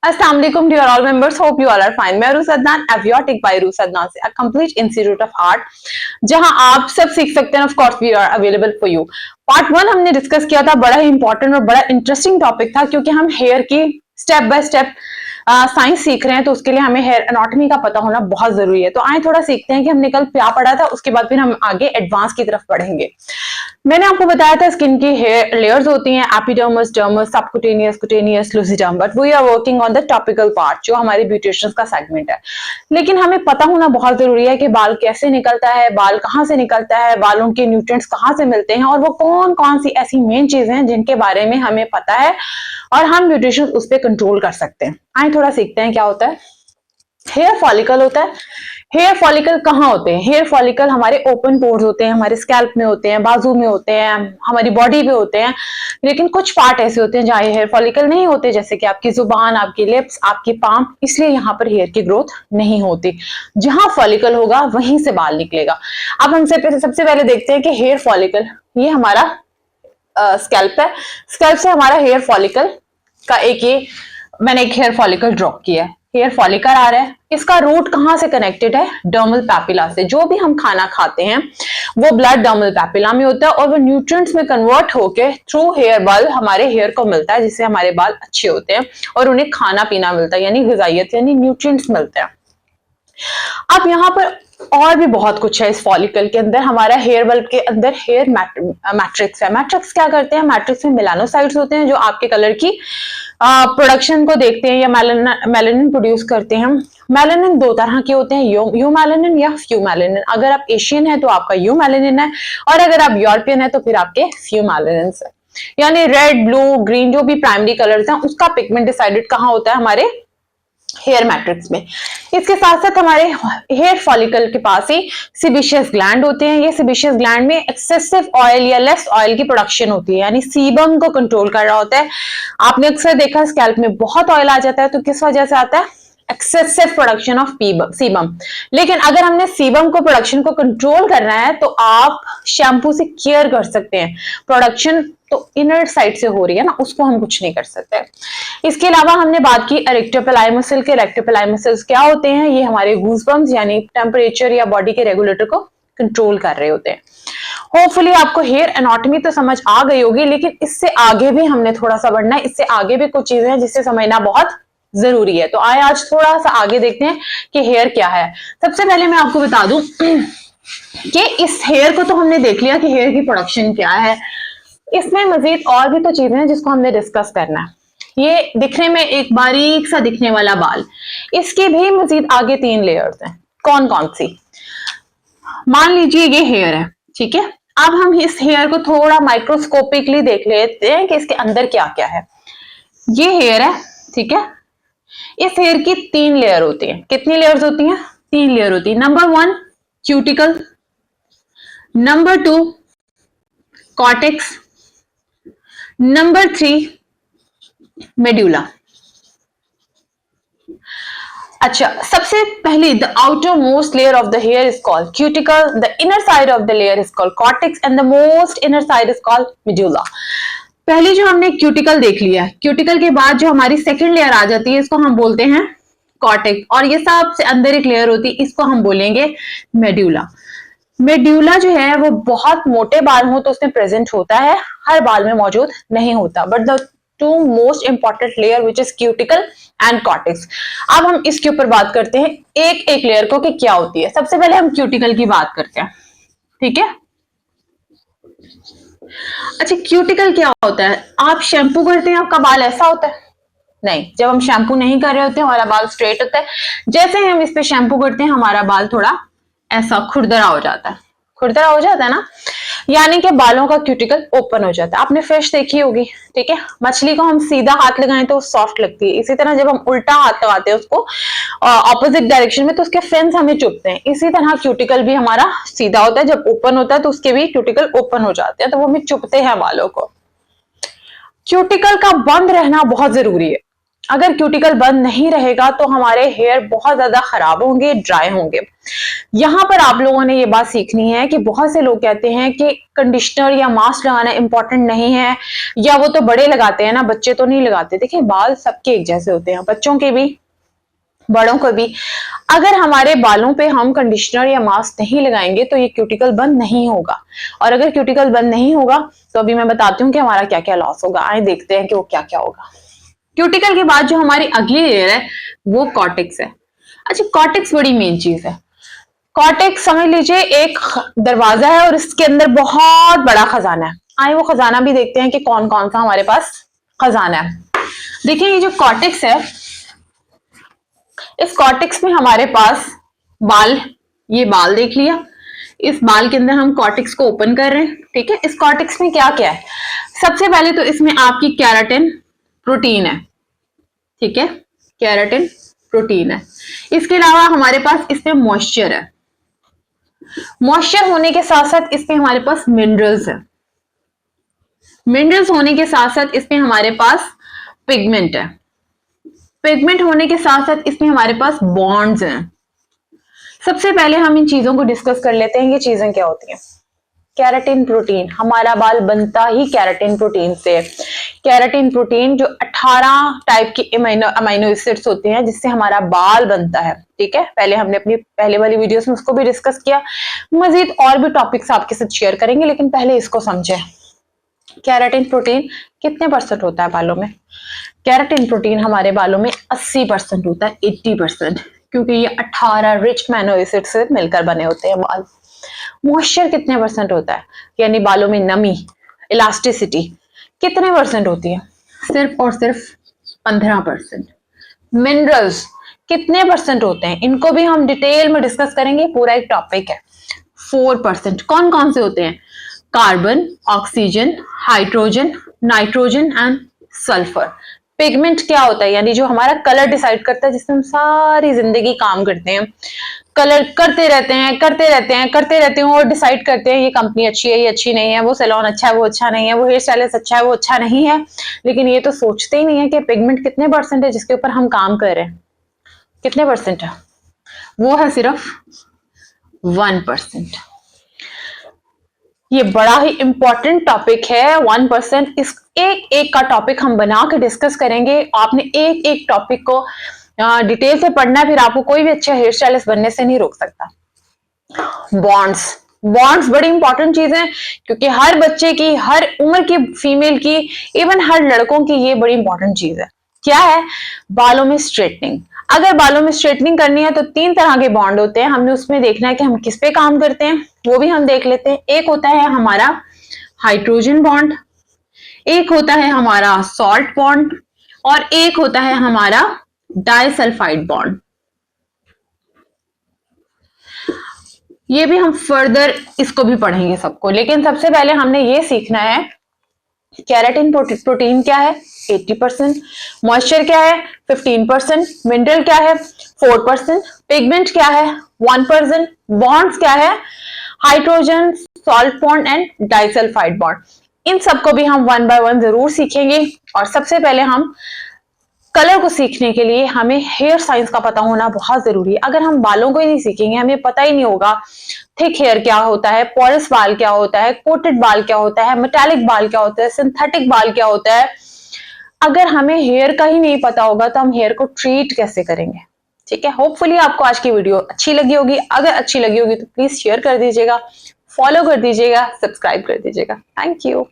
Assalamu alaikum dear all members, hope you all are fine. मैं रूस Adnan, एवियोटिक bye रूस अदनान से, a complete institute of art, जहां आप सब सीख सकते हैं. Of course we are available for you. Part 1 हमने डिस्कस किया था, बड़ा ही इंपॉर्टेंट और बड़ा इंटरेस्टिंग टॉपिक था, क्योंकि हम हेयर की स्टेप बाय स्टेप साइंस सीख रहे हैं, तो उसके लिए हमें हेयर एनाटॉमी का पता होना बहुत जरूरी है. तो आए थोड़ा सीखते हैं कि हमने कल क्या पढ़ा था, उसके बाद फिर हम आगे एडवांस की तरफ बढ़ेंगे. मैंने आपको बताया था स्किन की हेयर लेयर्स होती हैं, एपिडर्मिस, डर्मिस, सबक्यूटेनियस, क्यूटेनियस, लूसिडर्म, but we are working on the topical part, जो हमारी ब्यूटिशियंस का सेगमेंट है. लेकिन हमें पता होना बहुत जरूरी है कि बाल कैसे निकलता है, बाल कहाँ से निकलता है, बालों के न्यूट्रिएंट्स कहाँ से मिलते हैं, और वो कौन कौन सी ऐसी मेन चीजें हैं जिनके बारे में हमें पता है और हम ब्यूटिशियंस उस पर कंट्रोल कर सकते हैं. आइए थोड़ा सीखते हैं क्या होता है. हेयर फॉलिकल होता है. हेयर फॉलिकल कहाँ होते हैं? हेयर फॉलिकल हमारे ओपन पोर्स होते हैं, हमारे स्कैल्प में होते हैं, बाजू में होते हैं, हमारी बॉडी पे होते हैं. लेकिन कुछ पार्ट ऐसे होते हैं जहाँ हेयर फॉलिकल नहीं होते, जैसे कि आपकी जुबान, आपकी लिप्स, आपकी पाम, इसलिए यहाँ पर हेयर की ग्रोथ नहीं होती. जहां फॉलिकल होगा वहीं से बाल निकलेगा. अब हम सबसे पहले देखते हैं कि हेयर फॉलिकल, ये हमारा स्कैल्प है. स्कैल्प से हमारा हेयर फॉलिकल का मैंने एक हेयर फॉलिकल ड्रॉ किया है. हेयर फॉलिकल आ रहा है. इसका रूट कहाँ से कनेक्टेड है? डर्मल पैपिला से. जो भी हम खाना खाते हैं वो ब्लड डर्मल पैपिला में होता है, और वो न्यूट्रिएंट्स में कन्वर्ट होके थ्रू हेयर बल हमारे हेयर को मिलता है, जिससे हमारे बाल अच्छे होते हैं और उन्हें खाना पीना मिलता है, यानी ग़िज़ाइयत यानी न्यूट्रिएंट्स मिलते हैं. अब यहाँ पर और भी बहुत कुछ है इस फॉलिकल के अंदर. हमारा हेयर बल्ब के अंदर हेयर मैट्रिक्स है. मैट्रिक्स क्या करते हैं? मैट्रिक्स में मेलानोसाइट्स होते हैं जो आपके कलर की प्रोडक्शन को देखते हैं या मेलानिन प्रोड्यूस करते हैं. मेलानिन दो तरह के होते हैं, यू मेलानिन या फ्यू मेलानिन. अगर आप एशियन है तो आपका यू मेलानिन है, और अगर आप यूरोपियन है तो फिर आपके फ्यू मेलानिन है. यानी रेड, ब्लू, ग्रीन, जो भी प्राइमरी कलर्स हैं उसका पिगमेंट डिसाइडेड कहाँ होता है? हमारे हेयर मैट्रिक्स में. इसके साथ साथ हमारे हेयर फॉलिकल के पास ही सीबेशियस ग्लैंड होते हैं. ये सीबेशियस ग्लैंड में एक्सेसिव ऑयल या लेस ऑयल की प्रोडक्शन होती है, यानी सीबम को कंट्रोल कर रहा होता है. आपने अक्सर देखा स्कैल्प में बहुत ऑयल आ जाता है, तो किस वजह से आता है? Excessive production of sebum. लेकिन अगर हमने सीबम को प्रोडक्शन को कंट्रोल करना है तो आप शैम्पू से केयर कर सकते हैं. प्रोडक्शन तो इनर साइड से हो रही है ना, उसको हम कुछ नहीं कर सकते. इसके अलावा हमने बात की रेक्टोपिलाई मसल के. रेक्टोपिलाई मसल्स क्या होते हैं? ये हमारे गूज़बम्प्स यानी टेम्परेचर या बॉडी के रेगुलेटर को कंट्रोल कर रहे होते हैं. होपफुली आपको हेयर एनाटॉमी तो समझ आ गई होगी, लेकिन इससे आगे भी हमने थोड़ा सा बढ़ना है. इससे आगे भी कुछ चीजें हैं जिससे समझना बहुत जरूरी है. तो आए आज थोड़ा सा आगे देखते हैं कि हेयर क्या है. सबसे पहले मैं आपको बता दूं कि इस हेयर को तो हमने देख लिया कि हेयर की प्रोडक्शन क्या है. इसमें मजीद और भी तो चीजें हैं जिसको हमने डिस्कस करना है. ये दिखने में एक बारीक सा दिखने वाला बाल, इसके भी मजीद आगे 3 लेयर्स हैं. कौन कौन सी? मान लीजिए ये हेयर है, ठीक है. अब हम इस हेयर को थोड़ा माइक्रोस्कोपिकली देख लेते हैं कि इसके अंदर क्या क्या है. ये हेयर है, ठीक है. इस हेयर की 3 लेयर होती है. कितनी लेयर्स होती हैं? 3 लेयर होती है. Number 1 cuticle, number 2 cortex, number 3 medulla. अच्छा, सबसे पहली the outer most layer of the here is called cuticle, the inner side of the layer is called cortex, and the most inner side is called medulla. पहले जो हमने cuticle देख लिया, cuticle के बाद जो हमारी सेकंड लेयर आ जाती है इसको हम बोलते हैं कॉर्टेक्स, और ये सबसे अंदर एक लेयर होती है, इसको हम बोलेंगे मेड्यूला. मेड्यूला जो है वो बहुत मोटे बाल हो तो उसमें प्रेजेंट होता है, हर बाल में मौजूद नहीं होता. But the 2 most important layer which is cuticle and cortex. अब हम इसके ऊपर बात करते हैं एक एक लेयर को कि क्या होती है. सबसे पहले हम क्यूटिकल की बात करते हैं, ठीक है. अच्छा, क्यूटिकल क्या होता है? आप शैम्पू करते हैं, आपका बाल ऐसा होता है? नहीं. जब हम शैम्पू नहीं कर रहे होते हैं हमारा बाल स्ट्रेट होता है. जैसे ही हम इस पे शैम्पू करते हैं हमारा बाल थोड़ा ऐसा खुरदरा हो जाता है. खुरदरा हो जाता है ना, यानी कि बालों का क्यूटिकल ओपन हो जाता है. आपने फिश देखी होगी, ठीक है. मछली को हम सीधा हाथ लगाएं तो सॉफ्ट लगती है. इसी तरह जब हम उल्टा हाथ लगाते हैं उसको ऑपोजिट डायरेक्शन में तो उसके फिन्स हमें चुभते हैं. इसी तरह क्यूटिकल भी हमारा सीधा होता है, जब ओपन होता है तो उसके भी क्यूटिकल ओपन हो जाते हैं, तो वो हमें चुभते हैं बालों को. क्यूटिकल का बंद रहना बहुत जरूरी है. अगर क्यूटिकल बंद नहीं रहेगा तो हमारे हेयर बहुत ज्यादा खराब होंगे, ड्राई होंगे। यहाँ पर आप लोगों ने ये बात सीखनी है कि बहुत से लोग कहते हैं कि कंडीशनर या मास्क लगाना इंपॉर्टेंट नहीं है, या वो तो बड़े लगाते हैं ना, बच्चे तो नहीं लगाते। देखिए बाल सबके एक जैसे होते हैं, बच्चों के भी, बड़ों को भी। अगर हमारे बालों पे हम कंडीशनर या मास्क नहीं लगाएंगे तो ये क्यूटिकल बंद नहीं होगा, और अगर क्यूटिकल बंद नहीं होगा तो अभी मैं बताती हूँ कि हमारा क्या क्या लॉस होगा। आए देखते हैं कि वो क्या क्या होगा। क्यूटिकल के बाद जो हमारी अगली लेयर है वो कॉर्टेक्स है। अच्छा, कॉर्टेक्स बड़ी मेन चीज है। कॉर्टेक्स समझ लीजिए एक दरवाजा है और इसके अंदर बहुत बड़ा खजाना है। आए वो खजाना भी देखते हैं कि कौन कौन सा हमारे पास खजाना है। देखिए ये जो कॉर्टेक्स है, इस कॉर्टेक्स में हमारे पास बाल, ये बाल देख लिया, इस बाल के अंदर हम कॉर्टेक्स को ओपन कर रहे हैं। ठीक है, इस कॉर्टेक्स में क्या क्या है? सबसे पहले तो इसमें आपकी केराटिन प्रोटीन है। ठीक है, केराटिन प्रोटीन है। इसके अलावा हमारे पास इसमें मॉइस्चर है। मॉइस्चर होने के साथ साथ इसमें हमारे पास मिनरल्स है। मिनरल्स होने के साथ साथ इसमें हमारे पास पिगमेंट है। पिगमेंट होने के साथ साथ इसमें हमारे पास बॉन्ड्स हैं। सबसे पहले हम इन चीजों को डिस्कस कर लेते हैं, ये चीजें क्या होती हैं। केराटिन प्रोटीन, हमारा बाल बनता ही केराटिन प्रोटीन से। केराटिन प्रोटीन जो 18 टाइप की अमीनो एसिड्स होते हैं जिससे हमारा बाल बनता है। ठीक है, पहले हमने अपनी पहले वाली वीडियोस में उसको भी डिस्कस किया। मजीद और भी टॉपिक्स आपके साथ शेयर करेंगे, लेकिन पहले इसको समझें। केराटिन प्रोटीन कितने % होता है बालों में? केराटिन प्रोटीन हमारे बालों में 80% होता है, 80%, क्योंकि ये 18 रिच अमीनो एसिड से मिलकर बने होते हैं बाल। मॉइस्चर कितने % होता है, यानी बालों में नमी, इलास्टिसिटी कितने % होती है? सिर्फ और सिर्फ 15%। मिनरल्स कितने % होते हैं? इनको भी हम डिटेल में डिस्कस करेंगे, पूरा एक टॉपिक है। 4%। कौन कौन से होते हैं? Carbon, oxygen, hydrogen, nitrogen and sulphur. Pigment क्या होता है, यानी जो हमारा कलर डिसाइड करता है, जिसमें हम सारी जिंदगी काम करते हैं, कलर करते रहते हैं और डिसाइड करते हैं ये कंपनी अच्छी है, ये अच्छी नहीं है, वो सैलून अच्छा है, वो अच्छा नहीं है, वो हेयर स्टाइलिस्ट अच्छा है, वो अच्छा नहीं है। लेकिन ये तो सोचते ही नहीं है कि पिगमेंट कितने % है जिसके ऊपर हम काम कर रहे हैं। कितने % है? वो है सिर्फ 1%। ये बड़ा ही इंपॉर्टेंट टॉपिक है 1%। इस एक एक का टॉपिक हम बना के डिस्कस करेंगे। आपने एक एक टॉपिक को डिटेल से पढ़ना है, फिर आपको कोई भी अच्छा हेयर स्टाइलिस्ट बनने से नहीं रोक सकता। बॉन्ड्स बड़ी इंपॉर्टेंट चीज है, क्योंकि हर बच्चे की, हर उम्र की फीमेल की, इवन हर लड़कों की ये बड़ी इंपॉर्टेंट चीज है। क्या है? बालों में स्ट्रेटनिंग। अगर बालों में स्ट्रेटनिंग करनी है तो 3 तरह के बॉन्ड होते हैं। हमने उसमें देखना है कि हम किस पे काम करते हैं, वो भी हम देख लेते हैं। एक होता है हमारा हाइड्रोजन बॉन्ड, एक होता है हमारा सॉल्ट बॉन्ड, और एक होता है हमारा डाइसल्फाइड बॉन्ड। ये भी हम फर्दर इसको भी पढ़ेंगे सबको, लेकिन सबसे पहले हमने ये सीखना है केराटिन प्रोटीन क्या है, 80%, मॉइस्चर क्या है, 15%, मिनरल क्या है, 4%, पिगमेंट क्या है, 1%, बॉन्ड्स क्या है, hydrogen, salt bond and disulphide bond. इन सबको भी हम 1 बाय 1 जरूर सीखेंगे। और सबसे पहले हम कलर को सीखने के लिए हमें हेयर साइंस का पता होना बहुत जरूरी है। अगर हम बालों को ही नहीं सीखेंगे, हमें पता ही नहीं होगा थिक हेयर क्या होता है, पोरस बाल क्या होता है, कोटेड बाल क्या होता है, मेटालिक बाल क्या होता है, सिंथेटिक बाल क्या होता है, अगर हमें हेयर का ही नहीं पता होगा तो हम हेयर को ट्रीट कैसे करेंगे। ठीक है, होपफुली आपको आज की वीडियो अच्छी लगी होगी। अगर अच्छी लगी होगी तो प्लीज शेयर कर दीजिएगा, फॉलो कर दीजिएगा, सब्सक्राइब कर दीजिएगा। Thank you.